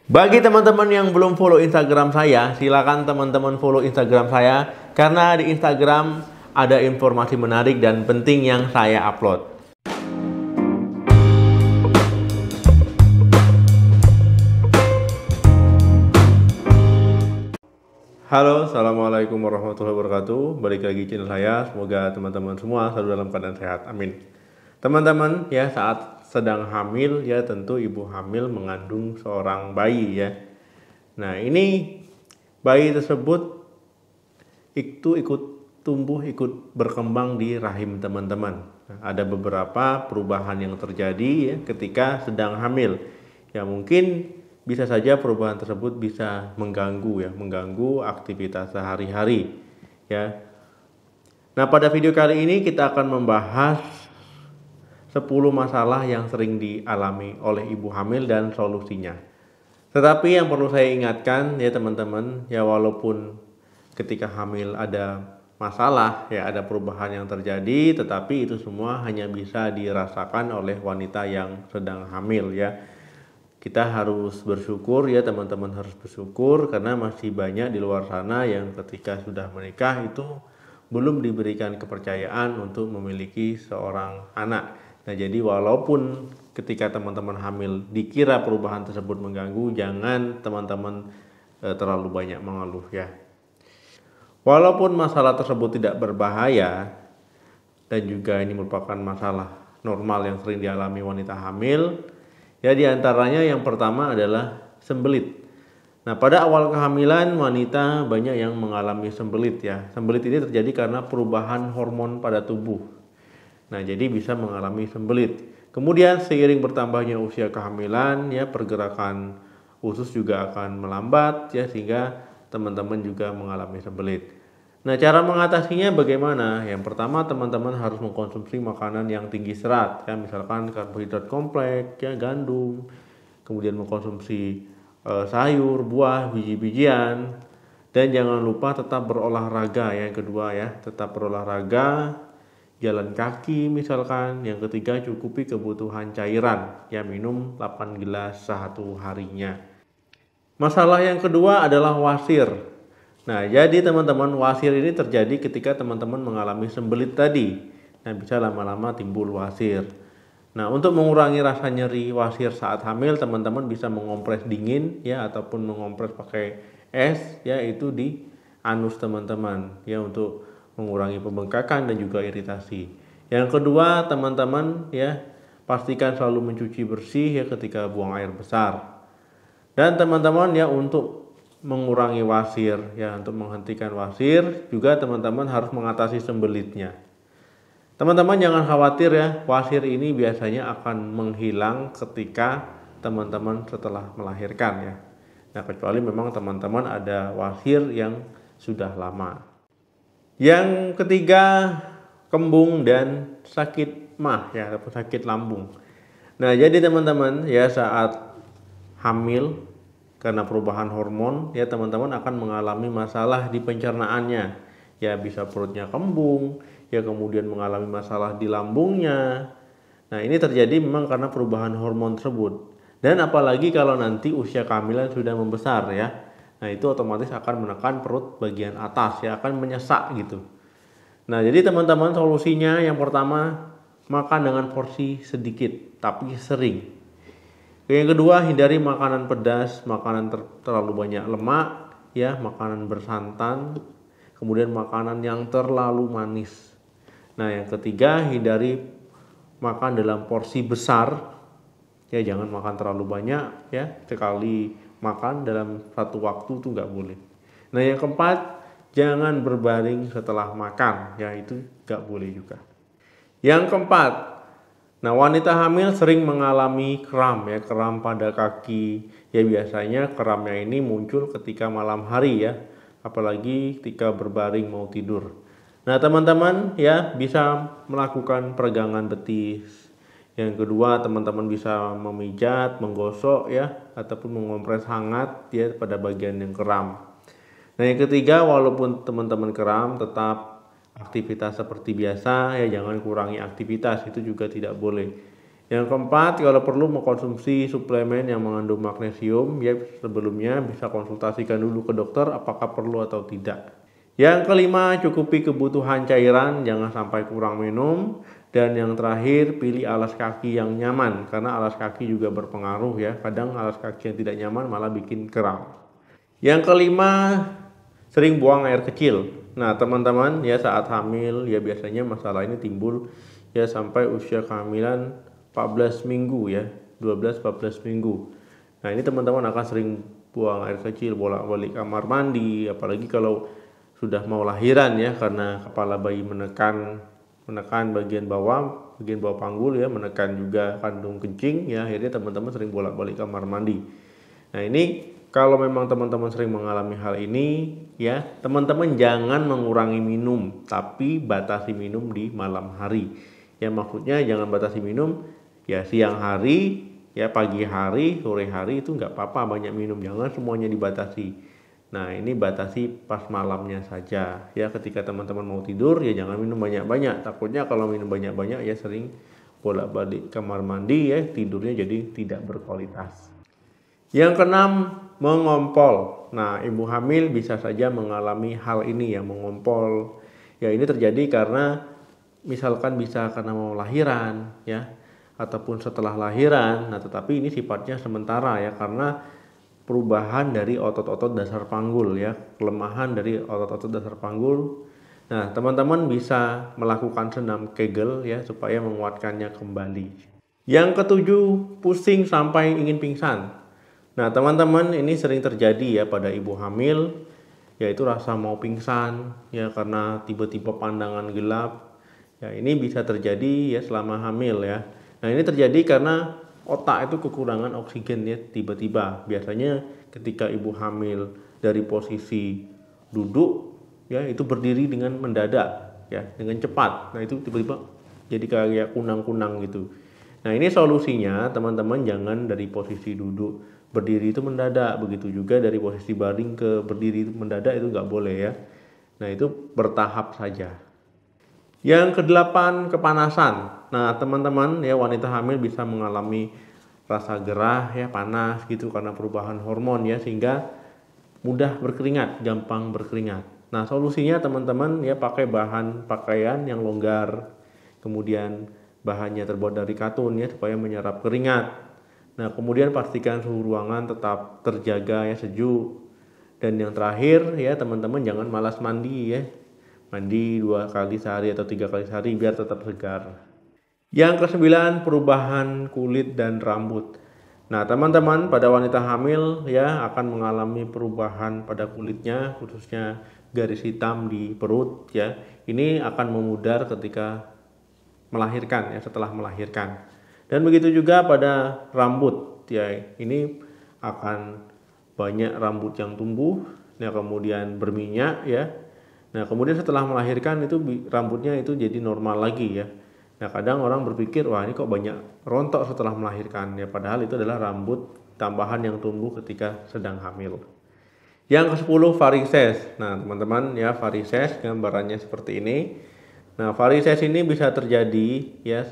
Bagi teman-teman yang belum follow Instagram saya, silakan teman-teman follow Instagram saya karena di Instagram ada informasi menarik dan penting yang saya upload. Halo, assalamualaikum warahmatullahi wabarakatuh. Balik lagi channel saya. Semoga teman-teman semua selalu dalam keadaan sehat. Amin. Teman-teman ya, saat sedang hamil ya, tentu ibu hamil mengandung seorang bayi ya. Nah, ini bayi tersebut itu ikut tumbuh, ikut berkembang di rahim teman-teman. Nah, ada beberapa perubahan yang terjadi ya ketika sedang hamil. Ya, mungkin bisa saja perubahan tersebut bisa mengganggu aktivitas sehari-hari ya. Nah, pada video kali ini kita akan membahas 10 masalah yang sering dialami oleh ibu hamil dan solusinya. Tetapi yang perlu saya ingatkan ya teman-teman, ya walaupun ketika hamil ada masalah, ya ada perubahan yang terjadi, tetapi itu semua hanya bisa dirasakan oleh wanita yang sedang hamil ya. Kita harus bersyukur ya teman-teman, harus bersyukur karena masih banyak di luar sana yang ketika sudah menikah itu belum diberikan kepercayaan untuk memiliki seorang anak. Nah, jadi walaupun ketika teman-teman hamil dikira perubahan tersebut mengganggu, jangan teman-teman terlalu banyak mengeluh ya. Walaupun masalah tersebut tidak berbahaya dan juga ini merupakan masalah normal yang sering dialami wanita hamil, ya diantaranya yang pertama adalah sembelit. Nah, pada awal kehamilan wanita banyak yang mengalami sembelit ya. Sembelit ini terjadi karena perubahan hormon pada tubuh. Nah, jadi bisa mengalami sembelit. Kemudian seiring bertambahnya usia kehamilan ya, pergerakan usus juga akan melambat ya, sehingga teman-teman juga mengalami sembelit. Nah, cara mengatasinya bagaimana? Yang pertama, teman-teman harus mengkonsumsi makanan yang tinggi serat ya, misalkan karbohidrat kompleks ya, gandum, kemudian mengkonsumsi sayur, buah, biji-bijian, dan jangan lupa tetap berolahraga ya. Yang kedua ya, tetap berolahraga, jalan kaki misalkan. Yang ketiga, cukupi kebutuhan cairan ya, minum 8 gelas sehari harinya. Masalah yang kedua adalah wasir. Nah, jadi teman-teman, wasir ini terjadi ketika teman-teman mengalami sembelit tadi. Nah, bisa lama-lama timbul wasir. Nah, untuk mengurangi rasa nyeri wasir saat hamil, teman-teman bisa mengompres dingin ya, ataupun mengompres pakai es ya, itu di anus teman-teman ya, untuk mengurangi pembengkakan dan juga iritasi. Yang kedua, teman-teman ya, pastikan selalu mencuci bersih ya ketika buang air besar. Dan teman-teman ya, untuk mengurangi wasir ya, untuk menghentikan wasir juga teman-teman harus mengatasi sembelitnya. Teman-teman jangan khawatir ya, wasir ini biasanya akan menghilang ketika teman-teman setelah melahirkan ya. Nah, kecuali memang teman-teman ada wasir yang sudah lama. Yang ketiga, kembung dan sakit mah ya, ataupun sakit lambung. Nah, jadi teman-teman ya, saat hamil karena perubahan hormon ya, teman-teman akan mengalami masalah di pencernaannya. Ya, bisa perutnya kembung, ya kemudian mengalami masalah di lambungnya. Nah, ini terjadi memang karena perubahan hormon tersebut. Dan apalagi kalau nanti usia kehamilan sudah membesar ya. Nah, itu otomatis akan menekan perut bagian atas ya, akan menyesak gitu. Nah, jadi teman-teman solusinya yang pertama, makan dengan porsi sedikit tapi sering. Yang kedua, hindari makanan pedas, makanan terlalu banyak lemak ya, makanan bersantan, kemudian makanan yang terlalu manis. Nah, yang ketiga, hindari makan dalam porsi besar ya, jangan makan terlalu banyak ya, sekali makan dalam satu waktu itu nggak boleh. Nah, yang keempat, jangan berbaring setelah makan ya, itu nggak boleh juga. Yang keempat, nah wanita hamil sering mengalami kram ya, kram pada kaki ya. Biasanya kramnya ini muncul ketika malam hari ya, apalagi ketika berbaring mau tidur. Nah, teman-teman ya bisa melakukan peregangan betis. Yang kedua, teman-teman bisa memijat, menggosok ya, ataupun mengompres hangat ya pada bagian yang kram. Nah, yang ketiga, walaupun teman-teman kram, tetap aktivitas seperti biasa ya, jangan kurangi aktivitas, itu juga tidak boleh. Yang keempat, kalau perlu mengkonsumsi suplemen yang mengandung magnesium, ya sebelumnya bisa konsultasikan dulu ke dokter apakah perlu atau tidak. Yang kelima, cukupi kebutuhan cairan, jangan sampai kurang minum. Dan yang terakhir, pilih alas kaki yang nyaman, karena alas kaki juga berpengaruh ya. Kadang alas kaki yang tidak nyaman malah bikin kram. Yang kelima, sering buang air kecil. Nah teman-teman ya, saat hamil ya biasanya masalah ini timbul ya sampai usia kehamilan 14 minggu ya, 12-14 minggu. Nah ini teman-teman akan sering buang air kecil, bolak-balik kamar mandi, apalagi kalau sudah mau lahiran ya, karena kepala bayi menekan bagian bawah panggul ya, menekan juga kandung kencing ya, akhirnya teman-teman sering bolak-balik kamar mandi. Nah ini kalau memang teman-teman sering mengalami hal ini ya, teman-teman jangan mengurangi minum, tapi batasi minum di malam hari. Ya maksudnya jangan batasi minum ya siang hari, ya pagi hari, sore hari itu nggak apa-apa banyak minum, jangan semuanya dibatasi. Nah ini batasi pas malamnya saja ya, ketika teman-teman mau tidur ya jangan minum banyak-banyak, takutnya kalau minum banyak-banyak ya sering bolak-balik kamar mandi ya, tidurnya jadi tidak berkualitas. Yang keenam, mengompol. Nah ibu hamil bisa saja mengalami hal ini yang mengompol ya. Ini terjadi karena misalkan bisa karena mau lahiran ya, ataupun setelah lahiran. Nah tetapi ini sifatnya sementara ya, karena perubahan dari otot-otot dasar panggul ya, kelemahan dari otot-otot dasar panggul. Nah teman-teman bisa melakukan senam Kegel ya supaya menguatkannya kembali. Yang ketujuh, pusing sampai ingin pingsan. Nah teman-teman, ini sering terjadi ya pada ibu hamil, yaitu rasa mau pingsan ya karena tiba-tiba pandangan gelap. Ya ini bisa terjadi ya selama hamil ya. Nah ini terjadi karena otak itu kekurangan oksigen ya tiba-tiba. Biasanya ketika ibu hamil dari posisi duduk ya, itu berdiri dengan mendadak ya, dengan cepat. Nah itu tiba-tiba jadi kayak kunang-kunang gitu. Nah ini solusinya teman-teman, jangan dari posisi duduk berdiri itu mendadak, begitu juga dari posisi baring ke berdiri itu mendadak, itu nggak boleh ya. Nah itu bertahap saja. Yang kedelapan, kepanasan. Nah teman-teman ya, wanita hamil bisa mengalami rasa gerah ya, panas gitu karena perubahan hormon ya, sehingga mudah berkeringat, gampang berkeringat. Nah solusinya teman-teman ya, pakai bahan pakaian yang longgar, kemudian bahannya terbuat dari katun ya supaya menyerap keringat. Nah kemudian pastikan suhu ruangan tetap terjaga ya, sejuk. Dan yang terakhir ya teman-teman, jangan malas mandi ya. Mandi 2 kali sehari atau 3 kali sehari biar tetap segar. Yang kesembilan, perubahan kulit dan rambut. Nah teman-teman, pada wanita hamil ya akan mengalami perubahan pada kulitnya, khususnya garis hitam di perut ya. Ini akan memudar ketika melahirkan ya, setelah melahirkan. Dan begitu juga pada rambut ya, ini akan banyak rambut yang tumbuh ya, kemudian berminyak ya. Nah kemudian setelah melahirkan itu rambutnya itu jadi normal lagi ya. Nah kadang orang berpikir, wah ini kok banyak rontok setelah melahirkan ya, padahal itu adalah rambut tambahan yang tumbuh ketika sedang hamil. Yang ke-10, varises. Nah teman-teman ya, varises gambarannya seperti ini. Nah varises ini bisa terjadi ya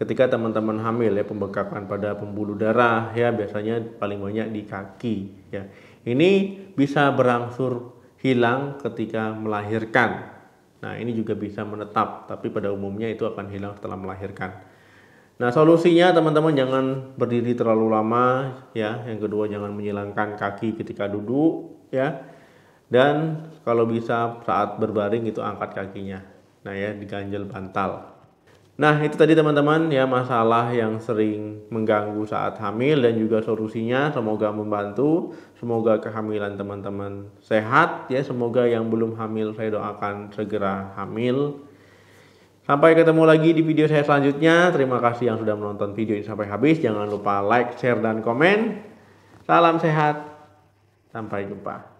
ketika teman-teman hamil ya, pembekakan pada pembuluh darah ya, biasanya paling banyak di kaki ya. Ini bisa berangsur hilang ketika melahirkan. Nah ini juga bisa menetap, tapi pada umumnya itu akan hilang setelah melahirkan. Nah solusinya teman-teman, jangan berdiri terlalu lama ya. Yang kedua, jangan menyilangkan kaki ketika duduk ya. Dan kalau bisa saat berbaring itu angkat kakinya. Nah ya, diganjel bantal. Nah itu tadi teman-teman ya, masalah yang sering mengganggu saat hamil dan juga solusinya. Semoga membantu, semoga kehamilan teman-teman sehat ya. Semoga yang belum hamil saya doakan segera hamil. Sampai ketemu lagi di video saya selanjutnya. Terima kasih yang sudah menonton video ini sampai habis. Jangan lupa like, share, dan komen. Salam sehat, sampai jumpa.